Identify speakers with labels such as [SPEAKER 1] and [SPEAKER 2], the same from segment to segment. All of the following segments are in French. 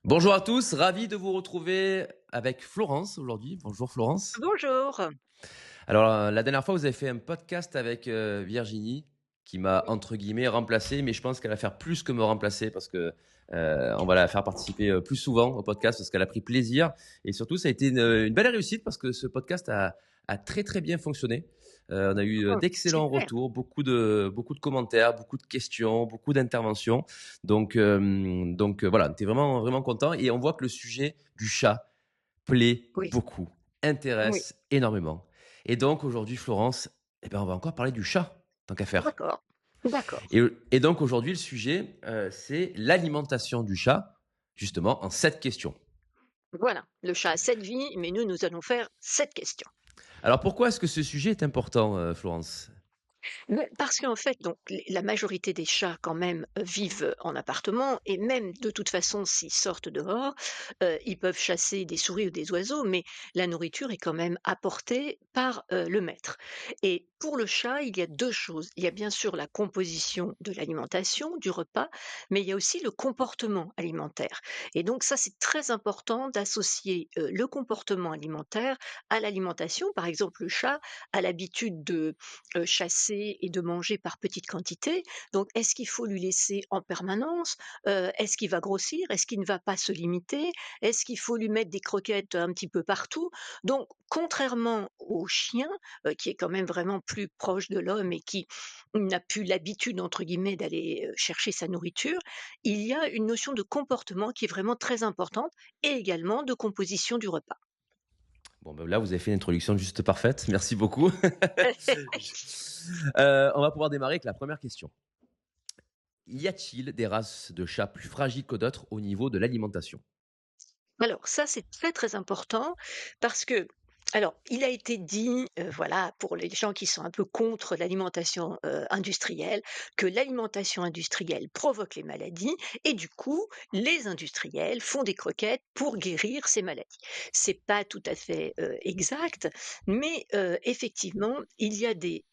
[SPEAKER 1] Bonjour à tous, ravi de vous retrouver avec Florence aujourd'hui. Bonjour Florence.
[SPEAKER 2] Bonjour.
[SPEAKER 1] Alors, la dernière fois, vous avez fait un podcast avec, Virginie qui m'a
[SPEAKER 2] Oui.
[SPEAKER 1] entre guillemets «remplacé», mais je pense qu'elle va faire plus que me remplacer parce que, on va la faire participer, plus souvent au podcast parce qu'elle a pris plaisir et surtout ça a été une belle réussite parce que ce podcast a très, très bien fonctionné. On a eu,
[SPEAKER 2] Oh,
[SPEAKER 1] d'excellents
[SPEAKER 2] super.
[SPEAKER 1] retours, beaucoup de commentaires, beaucoup de questions, beaucoup d'interventions. Donc, voilà, on était vraiment, vraiment contents et on voit que le sujet du chat plaît
[SPEAKER 2] Oui,
[SPEAKER 1] beaucoup,
[SPEAKER 2] oui,
[SPEAKER 1] intéresse énormément. Et donc aujourd'hui, Florence, eh ben, on va encore parler du chat, tant qu'à faire.
[SPEAKER 2] d'accord, d'accord.
[SPEAKER 1] Et donc aujourd'hui, le sujet, c'est l'alimentation du chat, justement, en 7 questions.
[SPEAKER 2] Voilà, le chat a 7 vies, mais nous allons faire 7 questions.
[SPEAKER 1] Alors pourquoi est-ce que ce sujet est important, Florence?
[SPEAKER 2] Mais parce qu'en fait, donc, la majorité des chats, quand même, vivent en appartement et même, de toute façon, s'ils sortent dehors, ils peuvent chasser des souris ou des oiseaux, mais la nourriture est quand même apportée par, le maître et pour le chat, il y a 2 choses. Il y a bien sûr la composition de l'alimentation, du repas, mais il y a aussi le comportement alimentaire et donc ça, c'est très important d'associer, le comportement alimentaire à l'alimentation. Par exemple, le chat a l'habitude de chasser et de manger par petites quantités. Donc, est-ce qu'il faut lui laisser en permanence? Est-ce qu'il va grossir? Est-ce qu'il ne va pas se limiter? Est-ce qu'il faut lui mettre des croquettes un petit peu partout? Donc, contrairement au chien, qui est quand même vraiment plus proche de l'homme et qui n'a plus «l'habitude» entre guillemets d'aller, chercher sa nourriture, il y a une notion de comportement qui est vraiment très importante et également de composition du repas.
[SPEAKER 1] Bon, ben, là, vous avez fait une introduction juste parfaite. Merci beaucoup. Je on va pouvoir démarrer avec la première question. Y a-t-il des races de chats plus fragiles que d'autres au niveau de l'alimentation?
[SPEAKER 2] Alors ça, c'est très, très important parce que alors, il a été dit, voilà, pour les gens qui sont un peu contre l'alimentation, industrielle, que l'alimentation industrielle provoque les maladies et du coup, les industriels font des croquettes pour guérir ces maladies. C'est pas tout à fait, exact, mais effectivement, il y a des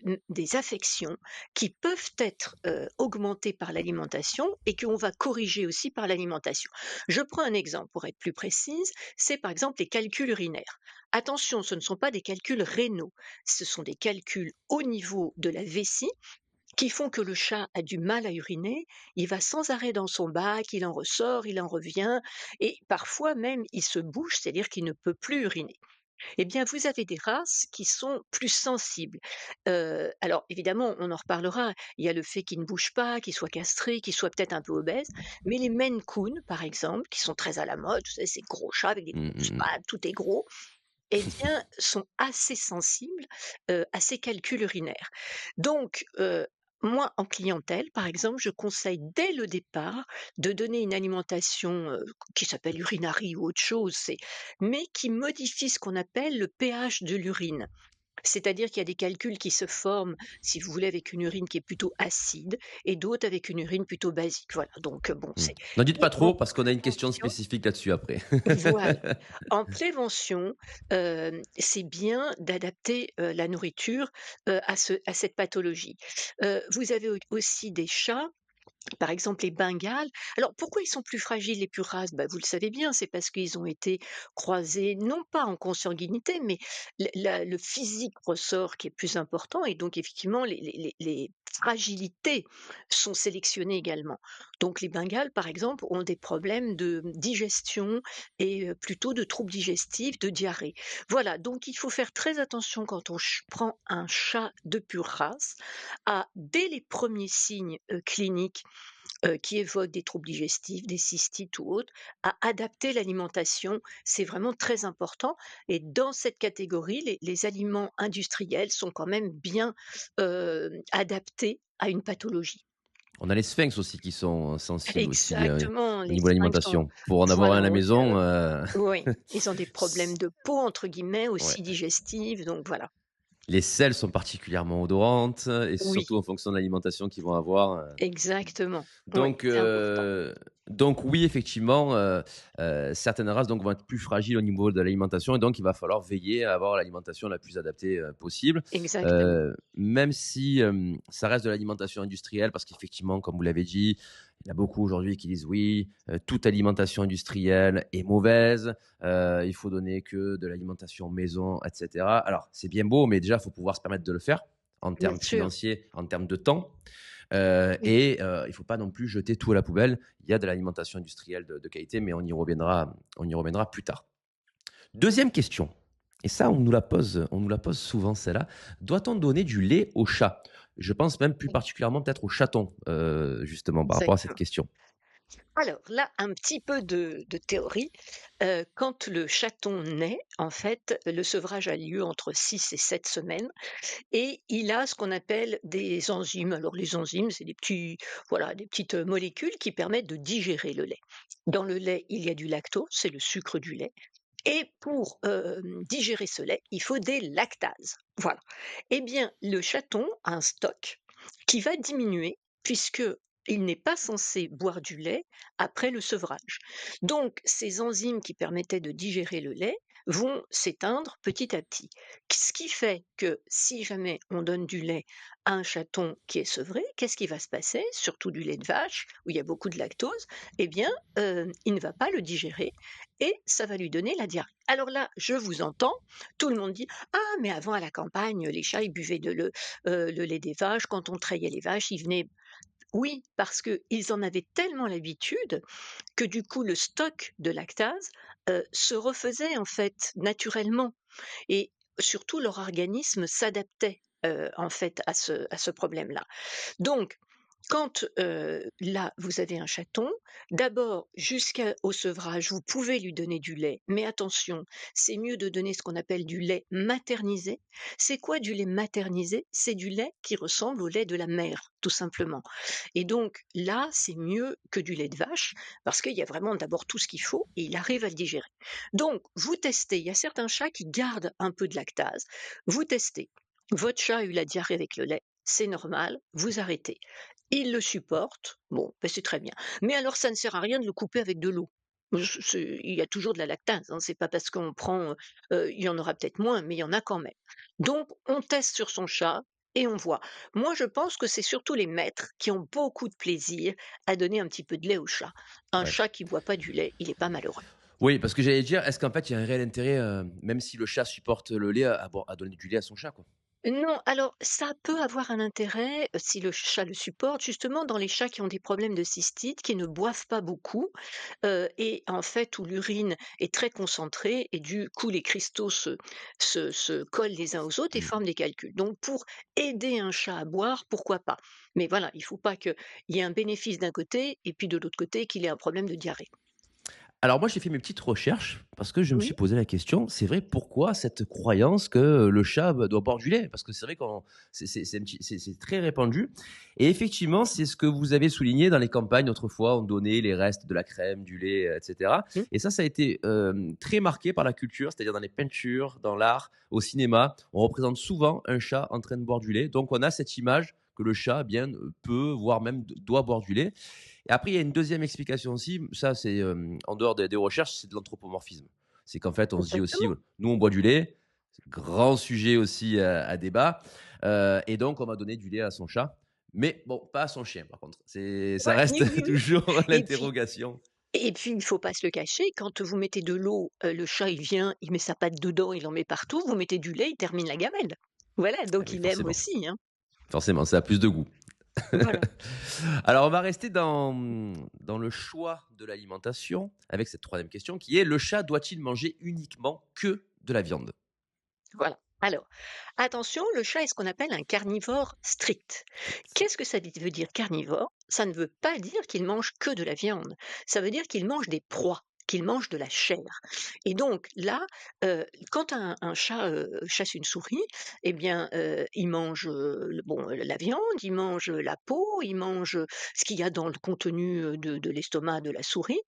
[SPEAKER 2] affections qui peuvent être, augmentées par l'alimentation et qu'on va corriger aussi par l'alimentation. Je prends un exemple pour être plus précise, c'est par exemple les calculs urinaires. Attention, ce ne sont pas des calculs rénaux, ce sont des calculs au niveau de la vessie qui font que le chat a du mal à uriner, il va sans arrêt dans son bac, il en ressort, il en revient, et parfois même il se bouche, c'est-à-dire qu'il ne peut plus uriner. Eh bien, vous avez des races qui sont plus sensibles. Alors évidemment, on en reparlera, il y a le fait qu'ils ne bougent pas, qu'ils soient castrés, qu'ils soient peut-être un peu obèses, mais les Maine Coon, par exemple, qui sont très à la mode, vous savez, ces gros chats avec des
[SPEAKER 1] Mmh,
[SPEAKER 2] grosses
[SPEAKER 1] mmh mh.
[SPEAKER 2] pattes, tout est gros, eh bien, sont assez sensibles, à ces calculs urinaires. Donc, moi, en clientèle, par exemple, je conseille dès le départ de donner une alimentation, qui s'appelle Urinary ou autre chose, mais qui modifie ce qu'on appelle le pH de l'urine. C'est-à-dire qu'il y a des calculs qui se forment, si vous voulez, avec une urine qui est plutôt acide et d'autres avec une urine plutôt basique. Voilà, donc bon,
[SPEAKER 1] Mmh.
[SPEAKER 2] c'est
[SPEAKER 1] N'en dites
[SPEAKER 2] et
[SPEAKER 1] pas
[SPEAKER 2] en
[SPEAKER 1] trop parce qu'on a une question
[SPEAKER 2] prévention
[SPEAKER 1] spécifique là-dessus après.
[SPEAKER 2] voilà. En prévention, c'est bien d'adapter, la nourriture, à cette pathologie. Vous avez aussi des chats, par exemple les Bengales. Alors pourquoi ils sont plus fragiles les plus races? Bah, vous le savez bien, c'est parce qu'ils ont été croisés, non pas en consanguinité, mais le physique ressort qui est plus important et donc effectivement les fragilités sont sélectionnées également. Donc les Bengales, par exemple, ont des problèmes de digestion et plutôt de troubles digestifs, de diarrhée. Voilà, donc il faut faire très attention quand on prend un chat de pure race à, dès les premiers signes cliniques qui évoquent des troubles digestifs, des cystites ou autres, à adapter l'alimentation. C'est vraiment très important et dans cette catégorie, les aliments industriels sont quand même bien, adaptés à une pathologie.
[SPEAKER 1] On a les sphinx aussi qui sont sensibles aussi,
[SPEAKER 2] Exactement,
[SPEAKER 1] au
[SPEAKER 2] les
[SPEAKER 1] niveau de
[SPEAKER 2] sphinx sont
[SPEAKER 1] l'alimentation. Pour en avoir un
[SPEAKER 2] voilà,
[SPEAKER 1] à la maison,
[SPEAKER 2] oui, ils ont des problèmes
[SPEAKER 1] c
[SPEAKER 2] de peau entre guillemets,
[SPEAKER 1] ouais.
[SPEAKER 2] aussi digestifs, donc voilà.
[SPEAKER 1] Les selles sont particulièrement odorantes et
[SPEAKER 2] Oui,
[SPEAKER 1] surtout en fonction de l'alimentation qu'ils vont avoir,
[SPEAKER 2] exactement. Oui,
[SPEAKER 1] donc
[SPEAKER 2] c'est important.
[SPEAKER 1] Donc oui, effectivement, certaines races donc vont être plus fragiles au niveau de l'alimentation et donc il va falloir veiller à avoir l'alimentation la plus adaptée, possible.
[SPEAKER 2] Exactement.
[SPEAKER 1] Même si, ça reste de l'alimentation industrielle parce qu'effectivement, comme vous l'avez dit, il y en a beaucoup aujourd'hui qui disent: «Oui, toute alimentation industrielle est mauvaise, il faut donner que de l'alimentation maison» et cetera. Alors c'est bien beau, mais déjà, il faut pouvoir se permettre de le faire en
[SPEAKER 2] Bien
[SPEAKER 1] termes
[SPEAKER 2] sûr.
[SPEAKER 1] financiers, en termes de temps.
[SPEAKER 2] Oui.
[SPEAKER 1] Il ne faut pas non plus jeter tout à la poubelle. Il y a de l'alimentation industrielle de qualité, mais on y reviendra plus tard. Deuxième question, et ça, on nous la pose souvent celle-là. Doit-on donner du lait au chat? Je pense même plus
[SPEAKER 2] Oui,
[SPEAKER 1] particulièrement peut-être au chaton, justement par rapport à cette
[SPEAKER 2] exactement.
[SPEAKER 1] question.
[SPEAKER 2] Alors là, un petit peu de théorie. Quand le chaton naît, en fait, le sevrage a lieu entre 6 et 7 semaines et il a ce qu'on appelle des enzymes. Alors les enzymes, c'est des petits, voilà, des petites molécules qui permettent de digérer le lait. Dans le lait, il y a du lactose, c'est le sucre du lait. Et pour digérer ce lait, il faut des lactases. Voilà. Eh bien, le chaton a un stock qui va diminuer puisque il n'est pas censé boire du lait après le sevrage. Donc, ces enzymes qui permettaient de digérer le lait vont s'éteindre petit à petit. Ce qui fait que si jamais on donne du lait à un chaton qui est sevré, qu'est-ce qui va se passer? Surtout du lait de vache, où il y a beaucoup de lactose, eh bien, il ne va pas le digérer et ça va lui donner la diarrhée. Alors là, je vous entends, tout le monde dit: «Ah, mais avant à la campagne, les chats, ils buvaient le lait des vaches, quand on trayait les vaches, ils venaient». Oui, parce qu'ils en avaient tellement l'habitude que du coup, le stock de lactase, se refaisait en fait naturellement et surtout leur organisme s'adaptait, en fait à ce problème-là. Donc, quand, là, vous avez un chaton, d'abord jusqu'au sevrage, vous pouvez lui donner du lait, mais attention, c'est mieux de donner ce qu'on appelle du lait maternisé. C'est quoi du lait maternisé? C'est du lait qui ressemble au lait de la mère, tout simplement. Et donc là, c'est mieux que du lait de vache parce qu'il y a vraiment d'abord tout ce qu'il faut et il arrive à le digérer. Donc vous testez, il y a certains chats qui gardent un peu de lactase. Vous testez. Votre chat a eu la diarrhée avec le lait, c'est normal, vous arrêtez. Il le supporte, bon, ben c'est très bien. Mais alors ça ne sert à rien de le couper avec de l'eau. Il y a toujours de la lactase, hein, c'est pas parce qu'on prend, il y en aura peut-être moins, mais il y en a quand même. Donc on teste sur son chat et on voit. Moi, je pense que c'est surtout les maîtres qui ont beaucoup de plaisir à donner un petit peu de lait au chat. Un
[SPEAKER 1] Ouais.
[SPEAKER 2] chat qui boit pas du lait, il est pas malheureux.
[SPEAKER 1] Oui, parce que j'allais dire, est-ce qu'en fait, il y a un réel intérêt, même si le chat supporte le lait, à donner du lait à son chat, quoi?
[SPEAKER 2] Non, alors ça peut avoir un intérêt, si le chat le supporte, justement dans les chats qui ont des problèmes de cystite, qui ne boivent pas beaucoup, et en fait où l'urine est très concentrée et du coup les cristaux se collent les uns aux autres et
[SPEAKER 1] Mmh.
[SPEAKER 2] forment des calculs. Donc pour aider un chat à boire, pourquoi pas? Mais voilà, il faut pas qu'il y ait un bénéfice d'un côté et puis de l'autre côté qu'il ait un problème de diarrhée.
[SPEAKER 1] Alors moi, j'ai fait mes petites recherches parce que je me
[SPEAKER 2] Oui,
[SPEAKER 1] suis posé la question, c'est vrai, pourquoi cette croyance que le chat, doit boire du lait? Parce que c'est vrai qu'on c'est un petit c'est très répandu et effectivement, c'est ce que vous avez souligné dans les campagnes autrefois, on donnait les restes de la crème, du lait, et cetera
[SPEAKER 2] mmh,
[SPEAKER 1] et ça a été, très marqué par la culture, c'est-à-dire dans les peintures, dans l'art, au cinéma. On représente souvent un chat en train de boire du lait, donc on a cette image que le chat, eh bien, peut, voire même doit boire du lait et après, il y a une deuxième explication aussi, ça c'est, en dehors des recherches, c'est de l'anthropomorphisme. C'est qu'en fait, on se dit aussi,
[SPEAKER 2] exactement.
[SPEAKER 1] nous on boit du lait, c'est grand sujet aussi à débat, et donc on va donner du lait à son chat, mais bon, pas à son chien par contre. Ça
[SPEAKER 2] Ouais, oui,
[SPEAKER 1] reste
[SPEAKER 2] oui, oui.
[SPEAKER 1] toujours
[SPEAKER 2] Et puis
[SPEAKER 1] l'interrogation.
[SPEAKER 2] il faut pas se le cacher, quand vous mettez de l'eau, le chat, il vient, il met sa patte dedans, il en met partout. Vous mettez du lait, il termine la gamelle. Voilà,
[SPEAKER 1] Ah
[SPEAKER 2] donc
[SPEAKER 1] oui,
[SPEAKER 2] il aime
[SPEAKER 1] forcément,
[SPEAKER 2] aussi, hein.
[SPEAKER 1] forcément, ça a plus de goût.
[SPEAKER 2] Voilà.
[SPEAKER 1] Alors on va rester dans le choix de l'alimentation avec cette troisième question qui est: «Le chat doit-il manger uniquement que de la viande?»
[SPEAKER 2] Voilà. Alors, attention, le chat est ce qu'on appelle un carnivore strict.
[SPEAKER 1] Strict.
[SPEAKER 2] Qu'est-ce que ça veut dire carnivore? Ça ne veut pas dire qu'il mange que de la viande. Ça veut dire qu'il mange des proies, qu'il mange de la chair. Et donc là, quand un chat, chasse une souris, eh bien, il mange, la viande, il mange la peau, il mange, ce qu'il y a dans le contenu, de l'estomac de la souris.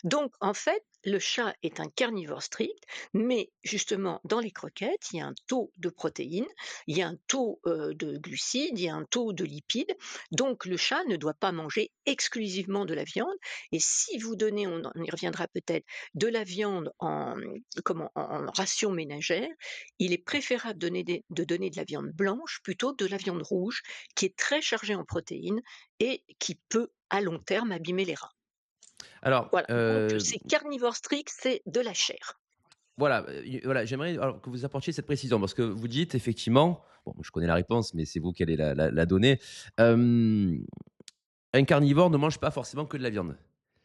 [SPEAKER 2] Donc en fait, le chat est un carnivore strict, mais justement dans les croquettes, il y a un taux de protéines, il y a un taux, de glucides, il y a un taux de lipides. Donc le chat ne doit pas manger exclusivement de la viande, et si vous donnez, on y reviendra peut-être, de la viande en ration ménagère, il est préférable de donner de la viande blanche plutôt que de la viande rouge, qui est très chargée en protéines et qui peut, à long terme, abîmer les reins.
[SPEAKER 1] Alors,
[SPEAKER 2] Voilà, donc c'est carnivore strict, c'est de la chair.
[SPEAKER 1] voilà, voilà, j'aimerais alors que vous apportiez cette précision parce que vous dites effectivement, bon, je connais la réponse, mais c'est vous qui allez la donner. Hem, un carnivore ne mange pas forcément que de la viande.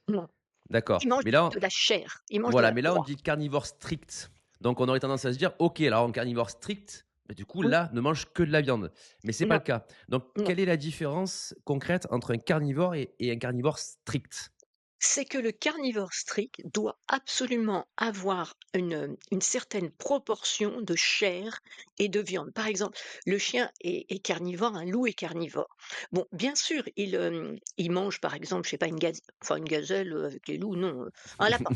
[SPEAKER 2] Non,
[SPEAKER 1] D'accord.
[SPEAKER 2] il mange
[SPEAKER 1] Mais là,
[SPEAKER 2] de la chair, il mange de
[SPEAKER 1] voilà,
[SPEAKER 2] la
[SPEAKER 1] mais là, on
[SPEAKER 2] proie.
[SPEAKER 1] dit carnivore strict. Donc, on aurait tendance à se dire, OK, alors un carnivore strict, bah, du coup,
[SPEAKER 2] Oui,
[SPEAKER 1] là, ne mange que de la viande. Mais c'est pas
[SPEAKER 2] non,
[SPEAKER 1] le cas. Donc,
[SPEAKER 2] non.
[SPEAKER 1] quelle est la différence concrète entre un carnivore et un carnivore strict?
[SPEAKER 2] C'est que le carnivore strict doit absolument avoir une certaine proportion de chair et de viande. Par exemple, le chien est carnivore, un loup est carnivore. Bon, bien sûr, il mange, par exemple, je sais pas, une gazelle, avec les loups, non, un lapin.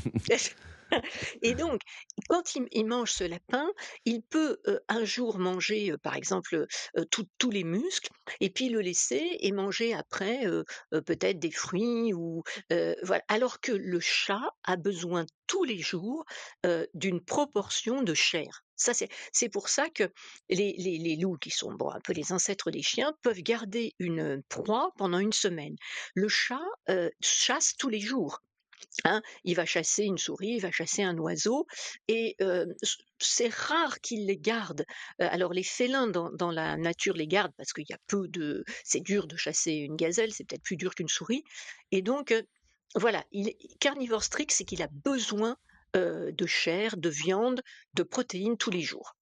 [SPEAKER 2] Et donc, quand il mange ce lapin, il peut, un jour manger, par exemple, tous les muscles, et puis le laisser et manger après, peut-être des fruits, ou voilà. Alors que le chat a besoin tous les jours, d'une proportion de chair. Ça, c'est pour ça que les loups, qui sont, bon, un peu les ancêtres des chiens, peuvent garder une proie pendant une semaine. Le chat, chasse tous les jours. Hein, il va chasser une souris, il va chasser un oiseau, et c'est rare qu'il les garde. Alors les félins dans la nature les gardent parce qu'il y a peu de c'est dur de chasser une gazelle, c'est peut-être plus dur qu'une souris, et donc voilà, il est carnivore strict, c'est qu'il a besoin, de chair, de viande, de protéines tous les jours.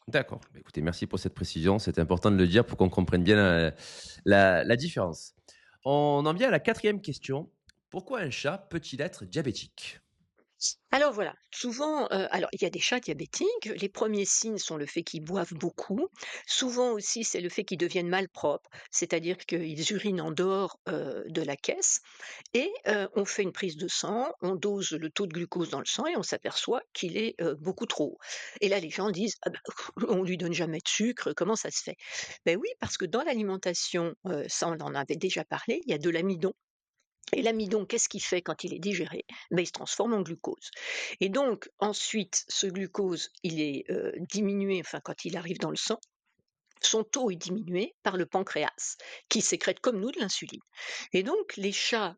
[SPEAKER 1] D'accord. Bah, écoutez, merci pour cette précision. C'est important de le dire pour qu'on comprenne bien la différence. On en vient à la quatrième question. Pourquoi un chat peut-il être diabétique?
[SPEAKER 2] Alors voilà, souvent, alors il y a des chats diabétiques. Les premiers signes sont le fait qu'ils boivent beaucoup. Souvent aussi, c'est le fait qu'ils deviennent malpropres, c'est-à-dire qu'ils urinent en dehors, de la caisse, et on fait une prise de sang, on dose le taux de glucose dans le sang et on s'aperçoit qu'il est, beaucoup trop haut. Et là, les gens disent: «Ah bah, on lui donne jamais de sucre, comment ça se fait?» Ben oui, parce que dans l'alimentation, ça on en avait déjà parlé, il y a de l'amidon, et l'amidon, qu'est-ce qu'il fait quand il est digéré? Ben, il se transforme en glucose. Et donc ensuite, ce glucose, il est, diminué, enfin quand il arrive dans le sang, son taux est diminué par le pancréas, qui sécrète comme nous de l'insuline. Et donc les chats,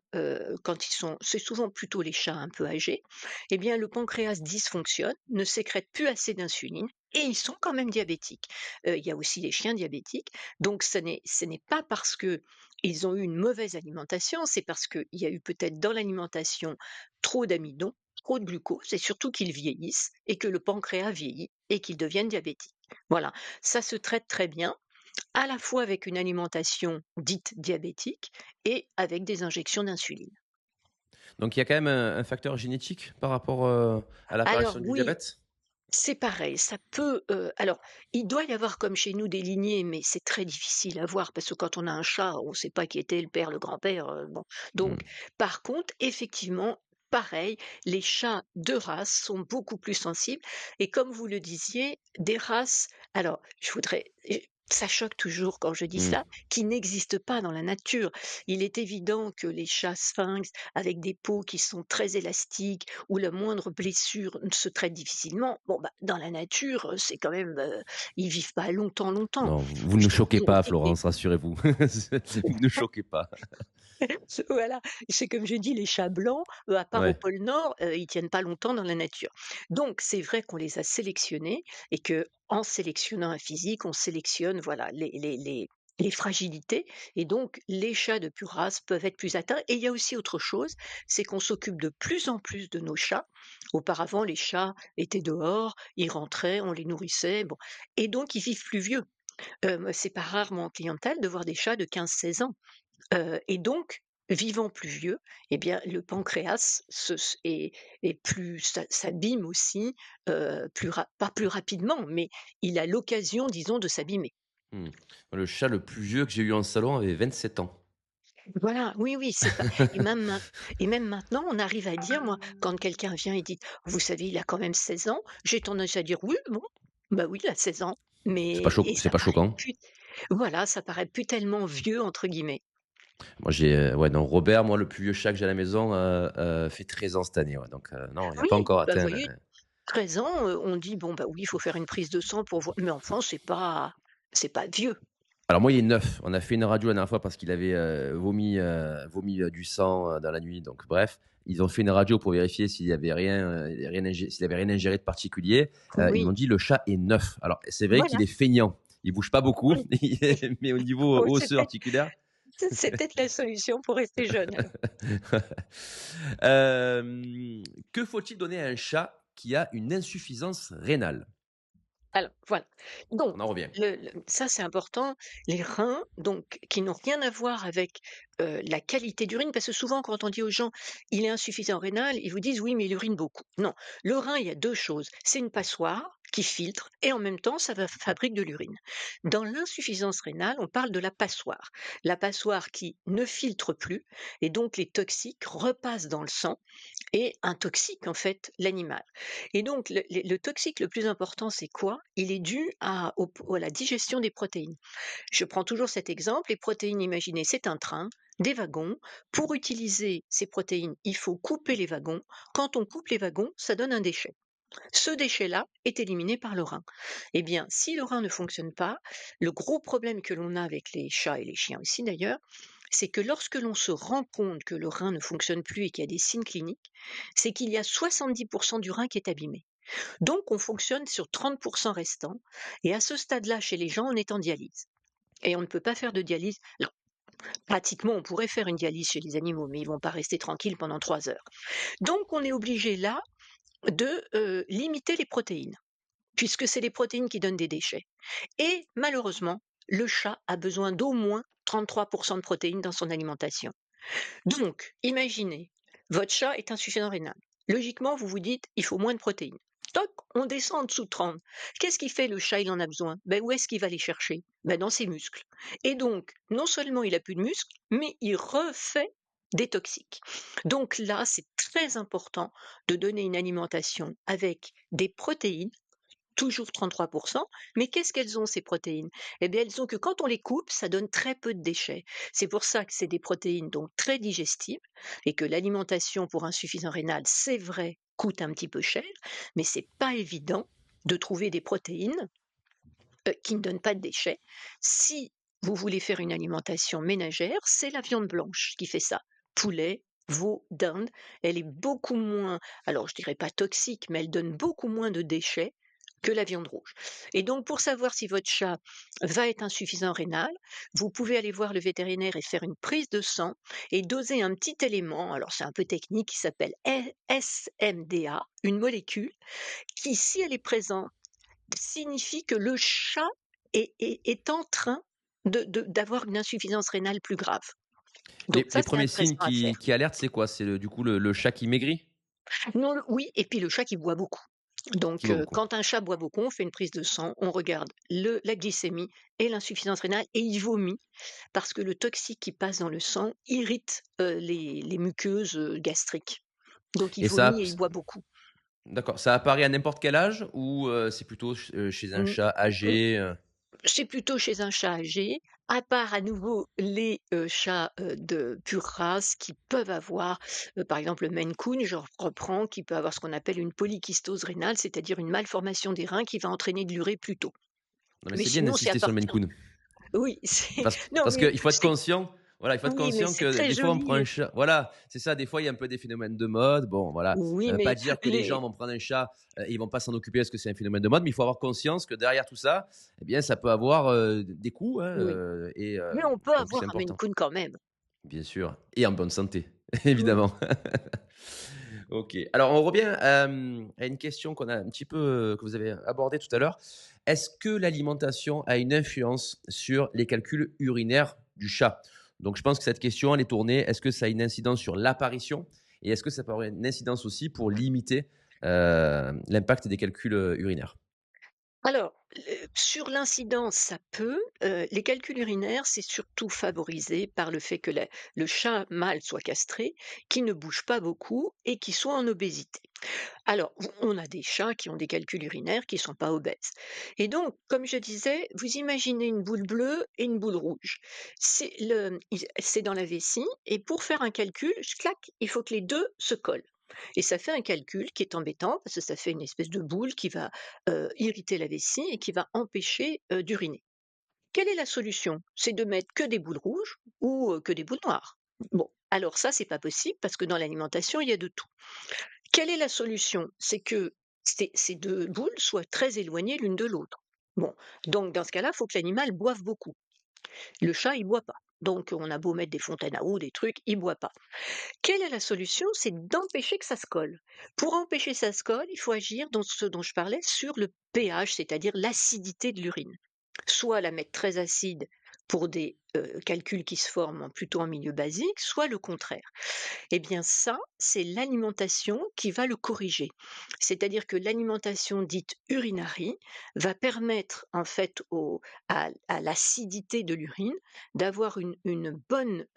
[SPEAKER 2] quand ils sont c'est souvent plutôt les chats un peu âgés, eh bien le pancréas dysfonctionne, ne sécrète plus assez d'insuline, et ils sont quand même diabétiques. Il y a aussi les chiens diabétiques, donc ce n'est pas parce qu'ils ont eu une mauvaise alimentation, c'est parce qu'il y a eu peut-être dans l'alimentation trop d'amidon, trop de glucose, et surtout qu'ils vieillissent et que le pancréas vieillit et qu'ils deviennent diabétiques. Voilà, ça se traite très bien, à la fois avec une alimentation dite diabétique et avec des injections d'insuline.
[SPEAKER 1] Donc, il y a quand même un facteur génétique par rapport à
[SPEAKER 2] Alors
[SPEAKER 1] l'apparition du
[SPEAKER 2] oui,
[SPEAKER 1] diabète?
[SPEAKER 2] c'est pareil, ça peut, alors il doit y avoir comme chez nous des lignées, mais c'est très difficile à voir parce que quand on a un chat, on ne sait pas qui était le père, le grand-père, bon.
[SPEAKER 1] Hmm.
[SPEAKER 2] Donc par contre, effectivement, pareil, les chats de race sont beaucoup plus sensibles, et comme vous le disiez, des races, alors je voudrais, ça choque toujours quand je dis
[SPEAKER 1] Hmm.
[SPEAKER 2] ça, qui n'existent pas dans la nature. Il est évident que les chats sphinx, avec des peaux qui sont très élastiques, où la moindre blessure se traite difficilement, bon, bah, dans la nature, c'est quand même, ils vivent pas longtemps, longtemps.
[SPEAKER 1] Non, vous ne
[SPEAKER 2] Je
[SPEAKER 1] nous
[SPEAKER 2] peux
[SPEAKER 1] choquez
[SPEAKER 2] vous dire
[SPEAKER 1] pas,
[SPEAKER 2] aussi que
[SPEAKER 1] Florence, rassurez-vous. Vous ne nous choquez pas.
[SPEAKER 2] voilà, c'est comme je dis, les chats blancs, à part au
[SPEAKER 1] Ouais.
[SPEAKER 2] pôle Nord, ils tiennent pas longtemps dans la nature. Donc c'est vrai qu'on les a sélectionnés, et que en sélectionnant un physique, on sélectionne, voilà, les fragilités, et donc les chats de pure race peuvent être plus atteints. Et il y a aussi autre chose, c'est qu'on s'occupe de plus en plus de nos chats. Auparavant, les chats étaient dehors, ils rentraient, on les nourrissait, bon, et donc ils vivent plus vieux. Moi, c'est pas rare, moi, en clientèle, de voir des chats de 15, 16 ans. Et donc vivant plus vieux, eh bien, le pancréas est plus s'abîme aussi, pas plus rapidement, mais il a l'occasion, disons, de s'abîmer.
[SPEAKER 1] Mmh. Le chat le plus vieux que j'ai eu en salon avait 27 ans.
[SPEAKER 2] Voilà, oui, oui, c'est pas et même maintenant, on arrive à dire, moi, quand quelqu'un vient et dit: «Vous savez, il a quand même 16 ans», j'ai tendance à dire: «Oui, bon, bah, oui, il a 16 ans», mais et
[SPEAKER 1] C'est
[SPEAKER 2] ça
[SPEAKER 1] pas
[SPEAKER 2] paraît
[SPEAKER 1] choquant.
[SPEAKER 2] plus voilà, ça paraît plus tellement «vieux» entre guillemets.
[SPEAKER 1] Moi, j'ai, ouais, non, Robert, moi, le plus vieux chat que j'ai à la maison, fait 13 ans cette année, ouais, donc non, il a
[SPEAKER 2] Oui,
[SPEAKER 1] pas encore
[SPEAKER 2] bah, vous
[SPEAKER 1] atteint le.
[SPEAKER 2] voyez, 13 ans, on dit: «Bon, bah, oui, il faut faire une prise de sang pour voir», mais enfin, c'est pas vieux.
[SPEAKER 1] Alors moi, il est neuf. On a fait une radio la dernière fois parce qu'il avait, vomi, du sang, dans la nuit, donc bref. Ils ont fait une radio pour vérifier s'il y avait s'il avait rien ingéré de particulier. Ils m'ont
[SPEAKER 2] Oui,
[SPEAKER 1] dit: «Le chat est neuf». Alors c'est vrai qu'il
[SPEAKER 2] voilà,
[SPEAKER 1] est feignant. Il bouge pas beaucoup,
[SPEAKER 2] oui.
[SPEAKER 1] mais au niveau
[SPEAKER 2] Oui,
[SPEAKER 1] osseux articulaire.
[SPEAKER 2] c'est peut-être la solution pour rester jeune alors.
[SPEAKER 1] Que faut-il donner à un chat qui a une insuffisance rénale?
[SPEAKER 2] Alors voilà,
[SPEAKER 1] On
[SPEAKER 2] donc
[SPEAKER 1] en revient.
[SPEAKER 2] le ça c'est important, les reins donc qui n'ont rien à voir avec, la qualité d'urine parce que souvent quand on dit aux gens: «Il est insuffisant rénal», ils vous disent: «Oui, mais il urine beaucoup». Non, le rein, il y a 2 choses, c'est une passoire qui filtre et en même temps ça va fabrique de l'urine. Dans l'insuffisance rénale, on parle de la passoire qui ne filtre plus et donc les toxiques repassent dans le sang et intoxique en fait l'animal. Et donc le toxique le plus important, c'est quoi? Il est dû à la digestion des protéines. Je prends toujours cet exemple, les protéines, imaginez, c'est un train, des wagons. Pour utiliser ces protéines, il faut couper les wagons. Quand on coupe les wagons, ça donne un déchet. Ce déchet-là est éliminé par le rein. Eh bien, si le rein ne fonctionne pas, le gros problème que l'on a avec les chats et les chiens aussi d'ailleurs, c'est que lorsque l'on se rend compte que le rein ne fonctionne plus et qu'il y a des signes cliniques, c'est qu'il y a 70% du rein qui est abîmé. Donc on fonctionne sur 30% restants et à ce stade-là, chez les gens, on est en dialyse. Et on ne peut pas faire de dialyse. Alors, pratiquement, on pourrait faire une dialyse chez les animaux, mais ils vont pas rester tranquilles pendant 3 heures. Donc on est obligé là de limiter les protéines, puisque c'est les protéines qui donnent des déchets. Et malheureusement, le chat a besoin d'au moins 33% de protéines dans son alimentation. Donc, imaginez, votre chat est insuffisant rénal. Logiquement, vous vous dites, il faut moins de protéines. Toc, on descend en dessous de 30. Qu'est-ce qu'il fait le chat? Il en a besoin. Ben, où est-ce qu'il va les chercher? Ben, dans ses muscles. Et donc, non seulement il a plus de muscles, mais il refait des toxiques. Donc là, c'est très important de donner une alimentation avec des protéines, toujours 33%. Mais qu'est-ce qu'elles ont ces protéines? Eh bien, elles ont que quand on les coupe, ça donne très peu de déchets. C'est pour ça que c'est des protéines donc très digestibles et que l'alimentation pour insuffisant rénal, c'est vrai, coûte un petit peu cher, mais c'est pas évident de trouver des protéines qui ne donnent pas de déchets. Si vous voulez faire une alimentation ménagère, c'est la viande blanche qui fait ça. Poulet, veau, dinde, elle est beaucoup moins, alors je dirais pas toxique, mais elle donne beaucoup moins de déchets que la viande rouge. Et donc, pour savoir si votre chat va être insuffisant rénal, vous pouvez aller voir le vétérinaire et faire une prise de sang et doser un petit élément, alors c'est un peu technique, qui s'appelle SMDA, une molécule qui, si elle est présente, signifie que le chat est en train d'avoir une insuffisance rénale plus grave. Donc
[SPEAKER 1] Les
[SPEAKER 2] ça, c'est
[SPEAKER 1] premiers signes
[SPEAKER 2] intéressant à
[SPEAKER 1] qui
[SPEAKER 2] faire.
[SPEAKER 1] alertent, c'est quoi? C'est du coup le chat qui maigrit?
[SPEAKER 2] Non, oui, et puis le chat qui boit beaucoup.
[SPEAKER 1] Qui
[SPEAKER 2] Donc,
[SPEAKER 1] boit beaucoup?
[SPEAKER 2] quand un chat boit beaucoup, on fait une prise de sang, on regarde la glycémie et l'insuffisance rénale et il vomit parce que le toxique qui passe dans le sang irrite les muqueuses gastriques. Donc il
[SPEAKER 1] Et ça
[SPEAKER 2] vomit et il boit beaucoup.
[SPEAKER 1] d'accord, ça apparaît à n'importe quel âge ou c'est plutôt chez un
[SPEAKER 2] Mm,
[SPEAKER 1] chat âgé,
[SPEAKER 2] C'est plutôt chez un chat âgé, à part à nouveau les, chats, de pure race qui peuvent avoir, par exemple le Maine Coon, je reprends, qui peut avoir ce qu'on appelle une polykystose rénale, c'est-à-dire une malformation des reins qui va entraîner de l'urée plus tôt.
[SPEAKER 1] Non mais
[SPEAKER 2] Mais
[SPEAKER 1] c'est bien
[SPEAKER 2] sinon, c'est à
[SPEAKER 1] d'insister sur le Maine
[SPEAKER 2] partir
[SPEAKER 1] Coon.
[SPEAKER 2] oui, c'est
[SPEAKER 1] Parce
[SPEAKER 2] non
[SPEAKER 1] parce
[SPEAKER 2] mais
[SPEAKER 1] qu'il faut être
[SPEAKER 2] c'est
[SPEAKER 1] conscient, voilà, il faut être
[SPEAKER 2] oui, mais
[SPEAKER 1] conscient
[SPEAKER 2] c'est
[SPEAKER 1] que
[SPEAKER 2] très
[SPEAKER 1] des fois on prend
[SPEAKER 2] joli,
[SPEAKER 1] un chat voilà, c'est ça, des fois il y a un peu des phénomènes de mode. Bon voilà,
[SPEAKER 2] oui,
[SPEAKER 1] ça veut pas
[SPEAKER 2] mais
[SPEAKER 1] dire que les gens
[SPEAKER 2] les
[SPEAKER 1] vont prendre un chat, et ils vont pas s'en occuper parce que c'est un phénomène de mode, mais il faut avoir conscience que derrière tout ça, eh bien ça peut avoir, des coûts, hein,
[SPEAKER 2] oui,
[SPEAKER 1] et
[SPEAKER 2] mais on peut
[SPEAKER 1] donc c'est
[SPEAKER 2] avoir un Maine
[SPEAKER 1] important.
[SPEAKER 2] Coon quand même.
[SPEAKER 1] Bien sûr et en bonne santé,
[SPEAKER 2] Oui.
[SPEAKER 1] évidemment. OK. Alors on revient, à une question qu'on a un petit peu, que vous avez abordée tout à l'heure. Est-ce que l'alimentation a une influence sur les calculs urinaires du chat? Donc je pense que cette question, elle est tournée, est-ce que ça a une incidence sur l'apparition et est-ce que ça peut avoir une incidence aussi pour limiter, l'impact des calculs, urinaires?
[SPEAKER 2] Alors, sur l'incidence, ça peut. Les calculs urinaires, c'est surtout favorisé par le fait que le chat mâle soit castré, qu'il ne bouge pas beaucoup et qu'il soit en obésité. Alors, on a des chats qui ont des calculs urinaires qui ne sont pas obèses. Et donc, comme je disais, vous imaginez une boule bleue et une boule rouge. C'est dans la vessie, et pour faire un calcul, clac, il faut que les deux se collent. Et ça fait un calcul qui est embêtant parce que ça fait une espèce de boule qui va irriter la vessie et qui va empêcher d'uriner. Quelle est la solution? C'est de mettre que des boules rouges ou que des boules noires. Bon, alors ça, c'est pas possible parce que dans l'alimentation, il y a de tout. Quelle est la solution? C'est que ces 2 boules soient très éloignées l'une de l'autre. Bon, donc dans ce cas-là, il faut que l'animal boive beaucoup. Le chat, il boit pas. Donc on a beau mettre des fontaines à eau, des trucs, il boit pas. Quelle est la solution? C'est d'empêcher que ça se colle. Pour empêcher que ça se colle, il faut agir dans ce dont je parlais sur le pH, c'est-à-dire l'acidité de l'urine. Soit la mettre très acide pour des calculs qui se forment plutôt en milieu basique, soit le contraire. Eh bien ça, c'est l'alimentation qui va le corriger. C'est-à-dire que l'alimentation dite urinari va permettre en fait à l'acidité de l'urine d'avoir une bonne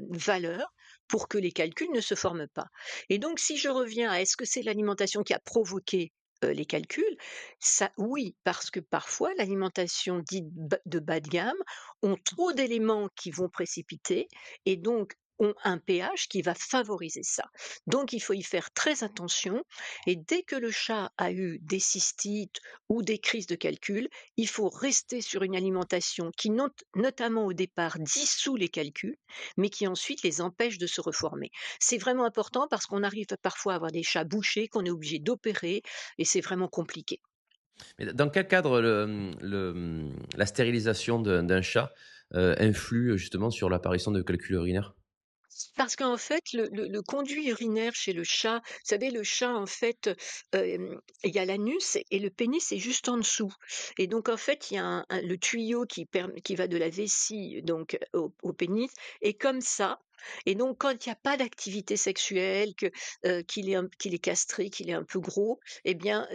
[SPEAKER 2] valeur pour que les calculs ne se forment pas. Et donc si je reviens à est-ce que c'est l'alimentation qui a provoqué les calculs, ça oui, parce que parfois l'alimentation dite de bas de gamme ont trop d'éléments qui vont précipiter et donc ont un pH qui va favoriser ça. Donc il faut y faire très attention et dès que le chat a eu des cystites ou des crises de calcul, il faut rester sur une alimentation qui notamment au départ dissout les calculs, mais qui ensuite les empêche de se reformer. C'est vraiment important parce qu'on arrive parfois à avoir des chats bouchés qu'on est obligé d'opérer et c'est vraiment compliqué.
[SPEAKER 1] Mais dans quel cadre la stérilisation d'un chat, influe justement sur l'apparition de calculs urinaires?
[SPEAKER 2] Parce qu'en fait, le conduit urinaire chez le chat, vous savez, le chat, en fait, il y a l'anus et le pénis est juste en dessous. Et donc, en fait, il y a le tuyau qui va de la vessie donc au pénis est comme ça. Et donc, quand il n'y a pas d'activité sexuelle, qu'il est castré, qu'il est un peu gros, eh bien,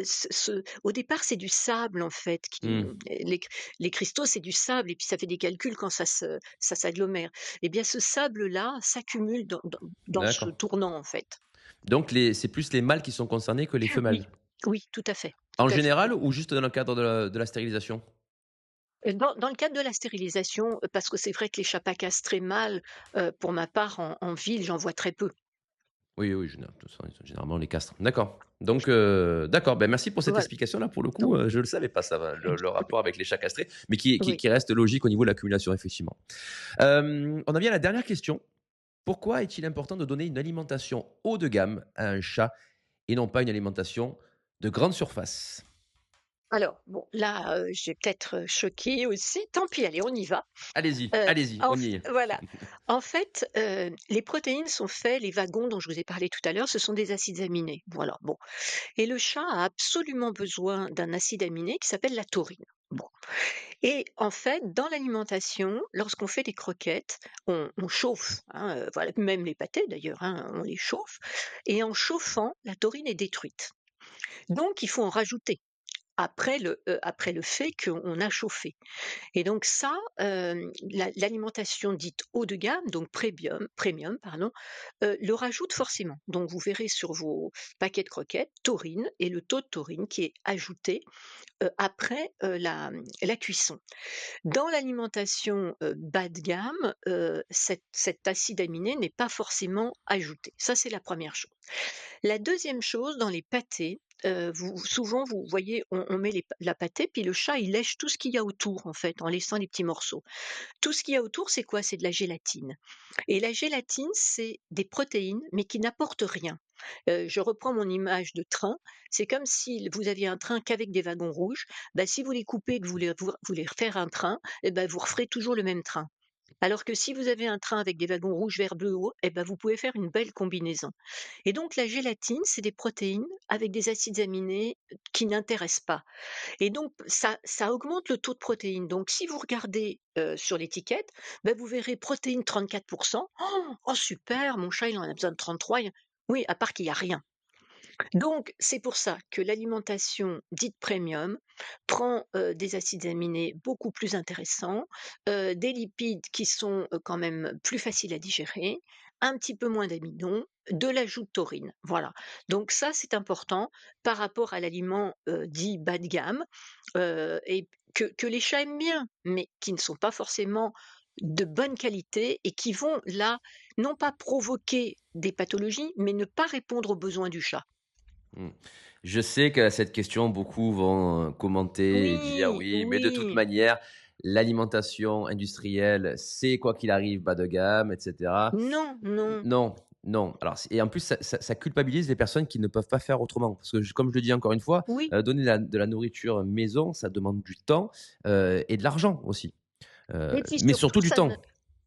[SPEAKER 2] au départ, c'est du sable, en fait.
[SPEAKER 1] Mmh,
[SPEAKER 2] Les cristaux, c'est du sable, et puis ça fait des calculs quand ça s'agglomère. Eh bien, ce sable-là s'accumule dans ce
[SPEAKER 1] d'accord.
[SPEAKER 2] tournant, en fait.
[SPEAKER 1] Donc c'est plus les mâles qui sont concernés que les
[SPEAKER 2] Oui,
[SPEAKER 1] femelles?
[SPEAKER 2] oui, tout à fait, tout
[SPEAKER 1] En
[SPEAKER 2] à fait.
[SPEAKER 1] général ou juste dans le cadre de la stérilisation?
[SPEAKER 2] Dans le cadre de la stérilisation, parce que c'est vrai que les chats pas castrés mâles, pour ma part, en ville, j'en vois très peu.
[SPEAKER 1] Oui, oui, de toute façon, ils sont généralement les castrent. D'accord. Donc, d'accord, ben, merci pour cette
[SPEAKER 2] Voilà,
[SPEAKER 1] explication-là. Pour le coup,
[SPEAKER 2] donc
[SPEAKER 1] je ne le savais pas ça va, le rapport avec les chats castrés, mais qui qui
[SPEAKER 2] oui.
[SPEAKER 1] qui reste logique au niveau de l'accumulation, effectivement. On en vient à la dernière question. Pourquoi est-il important de donner une alimentation haut de gamme à un chat et non pas une alimentation de grande surface?
[SPEAKER 2] Alors bon, là, je vais peut-être, choquer aussi. Tant pis, allez, on y va.
[SPEAKER 1] Allez-y, allez-y, on y est.
[SPEAKER 2] Voilà. En fait, les protéines sont faits les wagons dont je vous ai parlé tout à l'heure, ce sont des acides aminés. Voilà, bon. Et le chat a absolument besoin d'un acide aminé qui s'appelle la taurine. Bon. Et en fait, dans l'alimentation, lorsqu'on fait des croquettes, on chauffe, hein, voilà, même les pâtés d'ailleurs, hein, on les chauffe. Et en chauffant, la taurine est détruite. Donc il faut en rajouter après le fait qu'on a chauffé. Et donc ça, l'alimentation dite haut de gamme, donc premium pardon, le rajoute forcément. Donc vous verrez sur vos paquets de croquettes, taurine et le taux de taurine qui est ajouté, après, la cuisson. Dans l'alimentation, bas de gamme, cet acide aminé n'est pas forcément ajouté. Ça, c'est la première chose. La deuxième chose, dans les pâtés, souvent vous voyez, on met la pâtée, puis le chat, il lèche tout ce qu'il y a autour, en fait, en laissant les petits morceaux. Tout ce qu'il y a autour, c'est quoi? C'est de la gélatine, et la gélatine, c'est des protéines, mais qui n'apportent rien. Je reprends mon image de train, c'est comme si vous aviez un train qu'avec des wagons rouges. Bah, si vous les coupez et que vous voulez refaire un train, et ben vous referez toujours le même train. Alors que si vous avez un train avec des wagons rouge, vert, bleu ou eh ben, vous pouvez faire une belle combinaison. Et donc la gélatine, c'est des protéines avec des acides aminés qui n'intéressent pas. Et donc ça augmente le taux de protéines. Donc si vous regardez, sur l'étiquette, bah, vous verrez protéines 34. Oh! Oh super, mon chat il en a besoin de 33. Oui, à part qu'il y a rien. Donc c'est pour ça que l'alimentation dite premium prend, des acides aminés beaucoup plus intéressants, des lipides qui sont, quand même plus faciles à digérer, un petit peu moins d'amidon, de l'ajout de taurine. Voilà. Donc ça, c'est important par rapport à l'aliment, dit bas de gamme, et que les chats aiment bien, mais qui ne sont pas forcément de bonne qualité et qui vont là, non pas provoquer des pathologies, mais ne pas répondre aux besoins du chat.
[SPEAKER 1] Mmh. Je sais qu'à cette question, beaucoup vont, commenter et dire:
[SPEAKER 2] Oui,
[SPEAKER 1] «Oui, mais de toute
[SPEAKER 2] oui.
[SPEAKER 1] manière, l'alimentation industrielle, c'est quoi qu'il arrive bas de gamme et cetera».
[SPEAKER 2] Non, non.
[SPEAKER 1] Non, non. Alors et en plus, ça culpabilise les personnes qui ne peuvent pas faire autrement. Parce que comme je le dis encore une fois,
[SPEAKER 2] Oui.
[SPEAKER 1] donner de la nourriture maison, ça demande du temps, et de l'argent aussi,
[SPEAKER 2] Et puis
[SPEAKER 1] mais
[SPEAKER 2] surtout,
[SPEAKER 1] surtout du
[SPEAKER 2] ça ne
[SPEAKER 1] temps.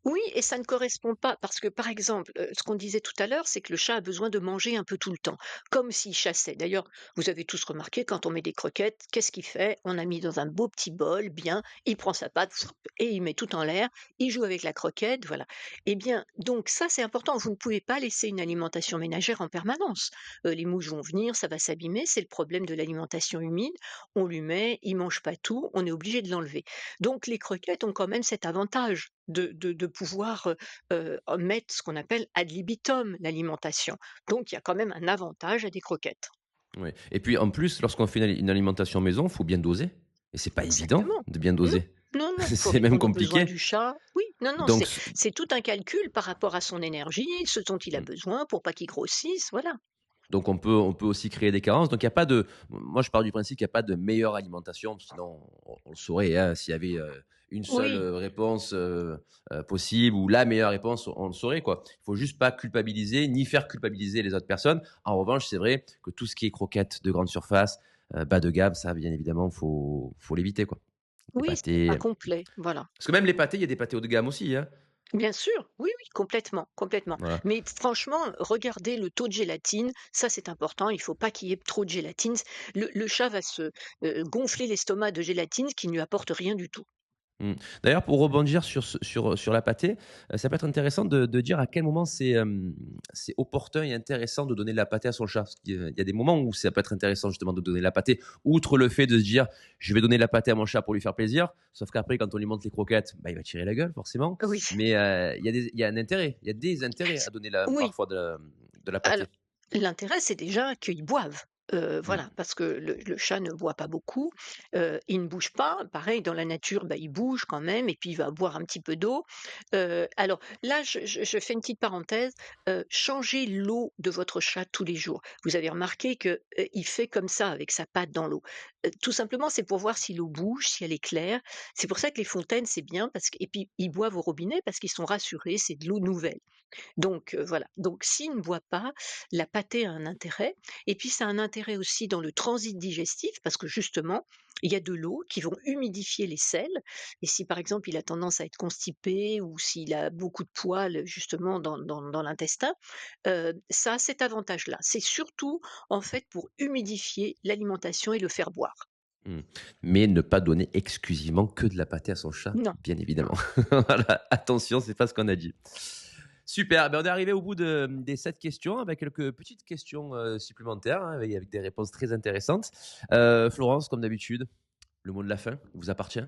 [SPEAKER 2] oui et ça ne correspond pas parce que, par exemple, ce qu'on disait tout à l'heure, c'est que le chat a besoin de manger un peu tout le temps, comme s'il chassait. D'ailleurs, vous avez tous remarqué quand on met des croquettes, qu'est-ce qu'il fait? On a mis dans un beau petit bol, bien, il prend sa patte et il met tout en l'air, il joue avec la croquette, voilà. Eh bien, donc ça, c'est important. Vous ne pouvez pas laisser une alimentation ménagère en permanence. Les mouches vont venir, ça va s'abîmer, c'est le problème de l'alimentation humide. On lui met, il mange pas tout, on est obligé de l'enlever. Donc les croquettes ont quand même cet avantage de pouvoir, mettre ce qu'on appelle ad libitum l'alimentation. Donc il y a quand même un avantage à des croquettes.
[SPEAKER 1] Oui et puis en plus, lorsqu'on fait une alimentation maison, faut bien doser et c'est pas évident
[SPEAKER 2] Exactement.
[SPEAKER 1] de bien
[SPEAKER 2] Non,
[SPEAKER 1] doser.
[SPEAKER 2] non, non, il faut
[SPEAKER 1] C'est même
[SPEAKER 2] répondre aux besoins
[SPEAKER 1] compliqué.
[SPEAKER 2] du chat. Oui, non, non,
[SPEAKER 1] Donc
[SPEAKER 2] c'est tout un calcul par rapport à son énergie, ce dont il a
[SPEAKER 1] mmh.
[SPEAKER 2] besoin pour pas qu'il grossisse, voilà.
[SPEAKER 1] Donc on peut aussi créer des carences. Donc il y a pas de moi je pars du principe qu'il y a pas de meilleure alimentation, sinon on le saurait, hein, s'il y avait, une seule,
[SPEAKER 2] Oui,
[SPEAKER 1] réponse, possible ou la meilleure réponse, on le saurait quoi. Il faut juste pas culpabiliser, ni faire culpabiliser les autres personnes. En revanche, c'est vrai que tout ce qui est croquettes de grande surface, bas de gamme, ça bien évidemment faut l'éviter quoi. Les
[SPEAKER 2] oui, c'est pas
[SPEAKER 1] pâtés
[SPEAKER 2] complet, voilà.
[SPEAKER 1] parce que même les pâtés, il y a des pâtés haut de gamme aussi, hein.
[SPEAKER 2] Bien sûr, oui, oui, complètement, complètement.
[SPEAKER 1] Voilà.
[SPEAKER 2] Mais franchement, regardez le taux de gélatine, ça c'est important, il faut pas qu'il y ait trop de gélatine. Le chat va se gonfler l'estomac de gélatine qui ne lui apporte rien du tout.
[SPEAKER 1] Mmh. D'ailleurs, pour rebondir sur la pâtée, ça peut être intéressant de dire à quel moment c'est opportun et intéressant de donner de la pâtée à son chat. Parce qu'il y a des moments où ça peut être intéressant justement de donner de la pâtée, outre le fait de se dire: «Je vais donner de la pâtée à mon chat pour lui faire plaisir», sauf qu'après quand on lui montre les croquettes, bah, il va tirer la gueule forcément.
[SPEAKER 2] Oui,
[SPEAKER 1] Mais, il y a un intérêt, il y a des intérêts à donner
[SPEAKER 2] oui.
[SPEAKER 1] parfois de la
[SPEAKER 2] Alors,
[SPEAKER 1] pâtée.
[SPEAKER 2] l'intérêt, c'est déjà qu'ils boivent.
[SPEAKER 1] Mmh.
[SPEAKER 2] Voilà, parce que le chat ne boit pas beaucoup, il ne bouge pas. Pareil, dans la nature, bah, il bouge quand même et puis il va boire un petit peu d'eau. Alors là, je fais une petite parenthèse, changez l'eau de votre chat tous les jours. Vous avez remarqué que, il fait comme ça avec sa patte dans l'eau. Tout simplement, c'est pour voir si l'eau bouge, si elle est claire. C'est pour ça que les fontaines, c'est bien parce que et puis ils boivent au robinet parce qu'ils sont rassurés, c'est de l'eau nouvelle. Donc voilà, donc s'il ne boit pas, la pâtée a un intérêt et puis ça a un intérêt aussi dans le transit digestif parce que justement, il y a de l'eau qui vont humidifier les selles et si par exemple il a tendance à être constipé ou s'il a beaucoup de poils justement dans l'intestin, ça a cet avantage-là. C'est surtout en fait pour humidifier l'alimentation et le faire boire.
[SPEAKER 1] Mmh. Mais ne pas donner exclusivement que de la pâtée à son chat,
[SPEAKER 2] Non.
[SPEAKER 1] bien évidemment. Voilà, attention, c'est pas ce qu'on a dit. Super, ben, on est arrivé au bout des 7 questions avec quelques petites questions, supplémentaires, hein, avec des réponses très intéressantes. Florence, comme d'habitude, le mot de la fin vous appartient.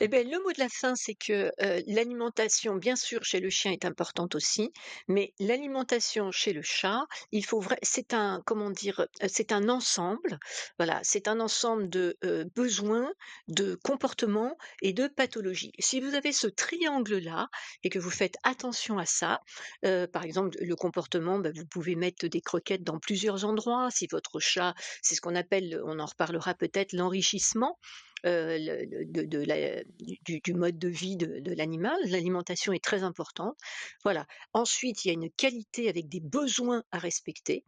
[SPEAKER 2] Eh beh, le mot de la fin, c'est que, l'alimentation, bien sûr, chez le chien est importante aussi, mais l'alimentation chez le chat, il faut c'est un comment dire? C'est un ensemble, voilà, c'est un ensemble de, besoins, de comportements et de pathologies. Si vous avez ce triangle-là et que vous faites attention à ça, par exemple, le comportement, bah, vous pouvez mettre des croquettes dans plusieurs endroits. Si votre chat c'est ce qu'on appelle, on en reparlera peut-être, l'enrichissement. du mode de vie de l'animal. L'alimentation est très importante. Voilà. Ensuite, il y a une qualité avec des besoins à respecter.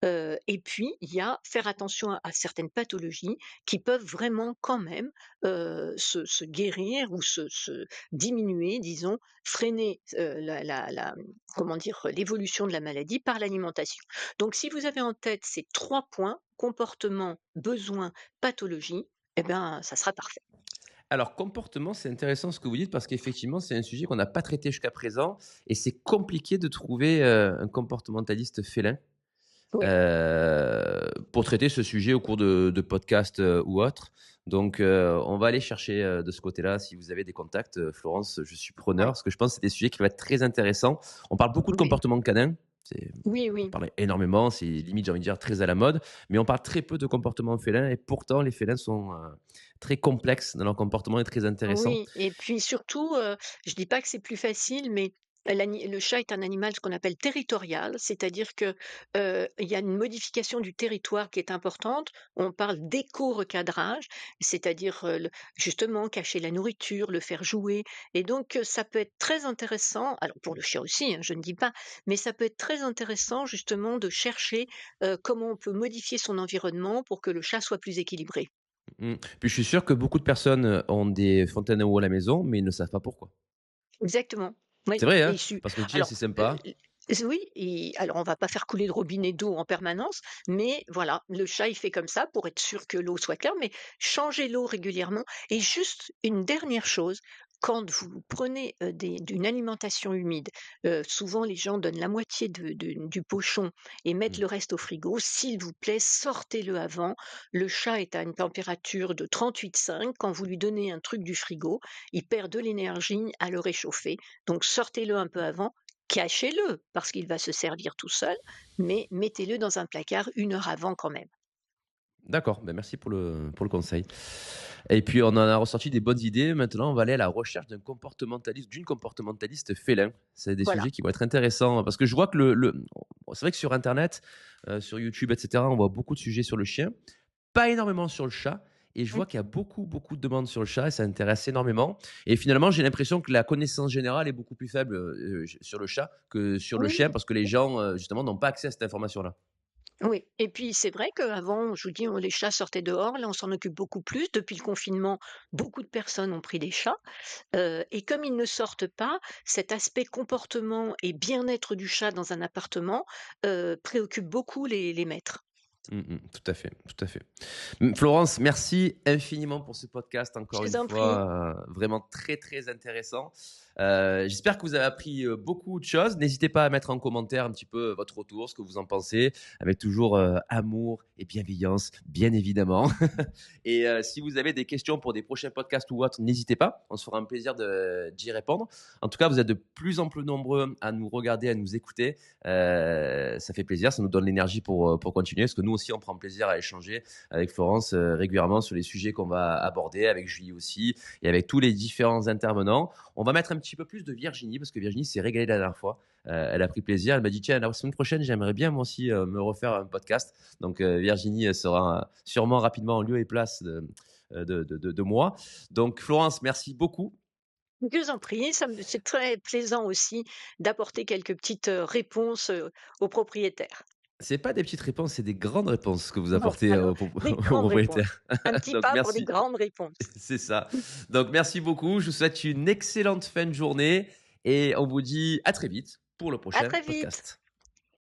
[SPEAKER 2] Et puis, il y a faire attention à certaines pathologies qui peuvent vraiment quand même, se guérir ou se diminuer, disons, freiner, comment dire? L'évolution de la maladie par l'alimentation. Donc si vous avez en tête ces 3 points, comportement, besoin, pathologie, eh ben, ça sera parfait.
[SPEAKER 1] Alors, comportement, c'est intéressant ce que vous dites parce qu'effectivement, c'est un sujet qu'on n'a pas traité jusqu'à présent et c'est compliqué de trouver, un comportementaliste félin,
[SPEAKER 2] Oui.
[SPEAKER 1] pour traiter ce sujet au cours de podcasts, ou autres. Donc, on va aller chercher, de ce côté-là. Si vous avez des contacts, Florence, je suis preneur
[SPEAKER 2] Ouais.
[SPEAKER 1] parce que je pense que c'est des sujets qui vont être très intéressants. On parle beaucoup de
[SPEAKER 2] Oui.
[SPEAKER 1] comportement canin, c'est
[SPEAKER 2] Oui,
[SPEAKER 1] on en
[SPEAKER 2] oui.
[SPEAKER 1] parle énormément, c'est limite, j'ai envie de dire, très à la mode, mais on parle très peu de comportement félin et pourtant les félins sont, très complexes dans leur comportement et très intéressants.
[SPEAKER 2] Oui et puis surtout, je dis pas que c'est plus facile, mais le chat est un animal, ce qu'on appelle territorial, c'est-à-dire que, il y a une modification du territoire qui est importante. On parle d'éco-recadrage, c'est-à-dire, le justement cacher la nourriture, le faire jouer et donc, ça peut être très intéressant, alors pour le chien aussi, hein, je ne dis pas, mais ça peut être très intéressant justement de chercher, comment on peut modifier son environnement pour que le chat soit plus équilibré.
[SPEAKER 1] Puis je suis sûr que beaucoup de personnes, ont des fontaines à eau à la maison, mais ils ne savent pas pourquoi.
[SPEAKER 2] Exactement, oui
[SPEAKER 1] C'est vrai,
[SPEAKER 2] et
[SPEAKER 1] hein?
[SPEAKER 2] su
[SPEAKER 1] Parce que tu dis:
[SPEAKER 2] alors,
[SPEAKER 1] «C'est sympa».
[SPEAKER 2] l oui et alors on va pas faire couler de robinet d'eau en permanence, mais voilà, le chat, il fait comme ça pour être sûr que l'eau soit claire, mais changer l'eau régulièrement et juste une dernière chose, quand vous prenez, d'une alimentation humide, souvent les gens donnent la moitié du pochon et mettent
[SPEAKER 1] Mmh.
[SPEAKER 2] le reste au frigo. S'il vous plaît, sortez-le avant. Le chat est à une température de 38,5. Quand vous lui donnez un truc du frigo, il perd de l'énergie à le réchauffer. Donc sortez-le un peu avant, cachez-le parce qu'il va se servir tout seul, mais mettez-le dans un placard 1 heure avant quand même.
[SPEAKER 1] D'accord, bah, merci pour le conseil et puis on en a ressorti des bonnes idées. Maintenant, on va aller à la recherche d'une comportementaliste félin. C'est des
[SPEAKER 2] Voilà.
[SPEAKER 1] sujets qui vont être intéressants parce que je vois que c'est vrai que sur internet, sur YouTube et cetera, on voit beaucoup de sujets sur le chien, pas énormément sur le chat et je
[SPEAKER 2] Mmh.
[SPEAKER 1] vois qu'il y a beaucoup, beaucoup de demandes sur le chat et ça intéresse énormément et finalement, j'ai l'impression que la connaissance générale est beaucoup plus faible, sur le chat que sur le chien
[SPEAKER 2] Oui.
[SPEAKER 1] parce que les gens, justement, n'ont pas accès à cette information-là.
[SPEAKER 2] Oui et puis c'est vrai qu'avant, je vous dis, les chats sortaient dehors, là on s'en occupe beaucoup plus. Depuis le confinement, beaucoup de personnes ont pris des chats, et comme ils ne sortent pas, cet aspect comportement et bien-être du chat dans un appartement, préoccupe beaucoup les maîtres.
[SPEAKER 1] Tout à fait, tout à fait. Florence, merci infiniment pour ce podcast,
[SPEAKER 2] Je
[SPEAKER 1] encore une
[SPEAKER 2] vous en prie.
[SPEAKER 1] fois, vraiment très, très intéressant. J'espère que vous avez appris, beaucoup de choses. N'hésitez pas à mettre en commentaire un petit peu votre retour, ce que vous en pensez, avec toujours, amour et bienveillance, bien évidemment. Et si vous avez des questions pour des prochains podcasts ou autres, n'hésitez pas, on se fera un plaisir d'y répondre. En tout cas, vous êtes de plus en plus nombreux à nous regarder, à nous écouter. Ça fait plaisir, ça nous donne l'énergie pour continuer, parce que nous aussi, on prend plaisir à échanger avec Florence régulièrement sur les sujets qu'on va aborder, avec Julie aussi, et avec tous les différents intervenants. On va mettre un petit peu plus de Virginie, parce que Virginie s'est régalée la dernière fois. Elle a pris plaisir. Elle m'a dit, tiens, la semaine prochaine, j'aimerais bien moi aussi me refaire un podcast. Donc Virginie sera sûrement rapidement en lieu et place de moi. Donc Florence, merci beaucoup.
[SPEAKER 2] Je vous en prie, c'est très plaisant aussi d'apporter quelques petites, réponses, aux propriétaires.
[SPEAKER 1] C'est pas des petites réponses, c'est des grandes réponses que vous
[SPEAKER 2] Bon,
[SPEAKER 1] apportez
[SPEAKER 2] alors, des
[SPEAKER 1] aux
[SPEAKER 2] grandes réponses.
[SPEAKER 1] propriétaires.
[SPEAKER 2] Un petit
[SPEAKER 1] Donc
[SPEAKER 2] pas pour des
[SPEAKER 1] merci.
[SPEAKER 2] grandes réponses.
[SPEAKER 1] C'est ça. Donc merci beaucoup. Je vous souhaite une excellente fin de journée et on vous dit à très vite pour le
[SPEAKER 2] À
[SPEAKER 1] prochain
[SPEAKER 2] très vite.
[SPEAKER 1] podcast.